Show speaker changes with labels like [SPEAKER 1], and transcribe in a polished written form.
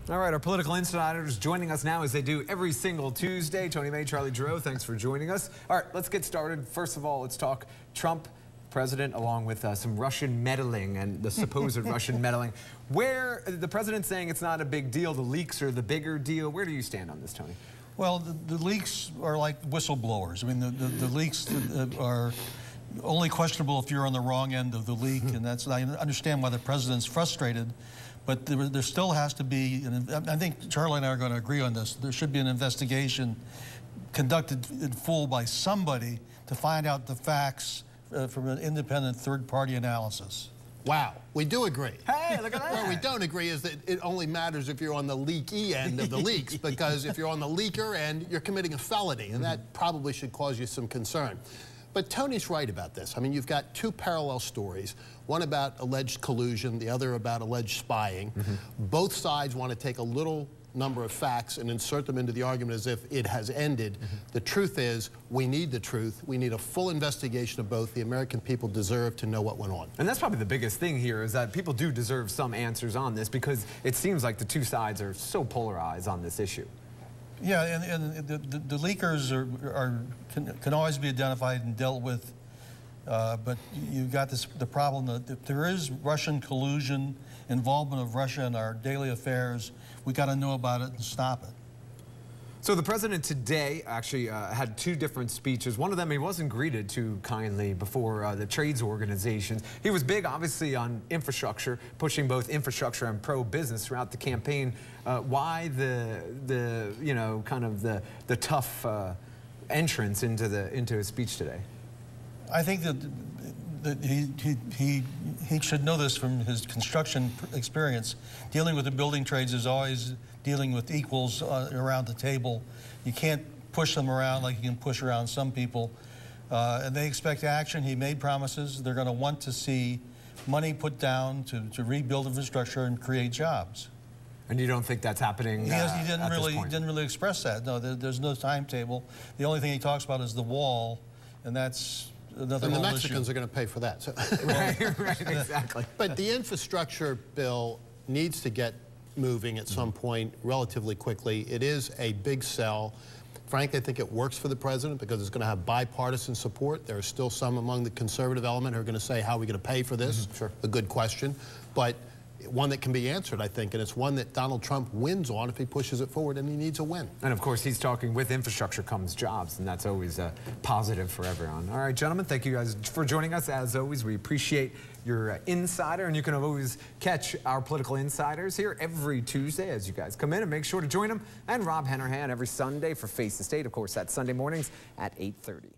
[SPEAKER 1] All right, our political insiders joining us now as they do every single Tuesday. Tony May, Charlie Giroux, thanks for joining us. All right, let's get started. First of all, let's talk Trump, president, along with some Russian meddling and the supposed Russian meddling. Where the president's saying it's not a big deal, the leaks are the bigger deal. Where do you stand on this, Tony?
[SPEAKER 2] Well, the leaks are like whistleblowers. I mean, the leaks are only questionable if you're on the wrong end of the leak, and that's, I understand why the president's frustrated, but there still has to be, and I think Charlie and I are going to agree on this, there should be an investigation conducted in full by somebody to find out the facts from an independent third-party analysis.
[SPEAKER 3] Wow, we do agree.
[SPEAKER 1] Hey, look at that.
[SPEAKER 3] Where we don't agree is that it only matters if you're on the leaky end of the leaks, because if you're on the leaker end, you're committing a felony, and that probably should cause you some concern. But Tony's right about this. I mean, you've got two parallel stories, one about alleged collusion, the other about alleged spying. Both sides want to take a little number of facts and insert them into the argument as if it has ended. The truth is, we need the truth. We need a full investigation of both. The American people deserve to know what went on.
[SPEAKER 1] And that's probably the biggest thing here, is that people do deserve some answers on this, because it seems like the two sides are so polarized on this issue.
[SPEAKER 2] Yeah, and the leakers can always be identified and dealt with, but you've got the problem that if there is Russian collusion, involvement of Russia in our daily affairs, we got to know about it and stop it.
[SPEAKER 1] So the president today actually had two different speeches. One of them, he wasn't greeted too kindly before the trades organizations. He was big, obviously, on infrastructure, pushing both infrastructure and pro-business throughout the campaign. Why the you know, kind of the tough entrance into his speech today?
[SPEAKER 2] I think that he should know this from his construction experience. Dealing with the building trades is always dealing with equals around the table. You can't push them around like you can push around some people. And they expect action. He made promises. They're going to want to see money put down to rebuild infrastructure and create jobs.
[SPEAKER 1] And you don't think that's happening?
[SPEAKER 2] He didn't really express that. No, there's no timetable. The only thing he talks about is the wall, and that's another whole issue.
[SPEAKER 3] And the Mexicans are going to pay for that. So.
[SPEAKER 1] right, exactly.
[SPEAKER 3] But the infrastructure bill needs to get moving at some point relatively quickly. It is a big sell. Frankly, I think it works for the president because it's going to have bipartisan support. There are still some among the conservative element who are going to say, how are we going to pay for this?
[SPEAKER 1] Sure.
[SPEAKER 3] A good question. But one that can be answered, I think, and it's one that Donald Trump wins on if he pushes it forward, and he needs a win.
[SPEAKER 1] And of course, he's talking with infrastructure comes jobs, and that's always a positive for everyone. All right, gentlemen, thank you guys for joining us. As always, we appreciate your insider, and you can always catch our political insiders here every Tuesday as you guys come in, and make sure to join them and Rob Hennerhan every Sunday for Face the State. Of course, that's Sunday mornings at 8:30.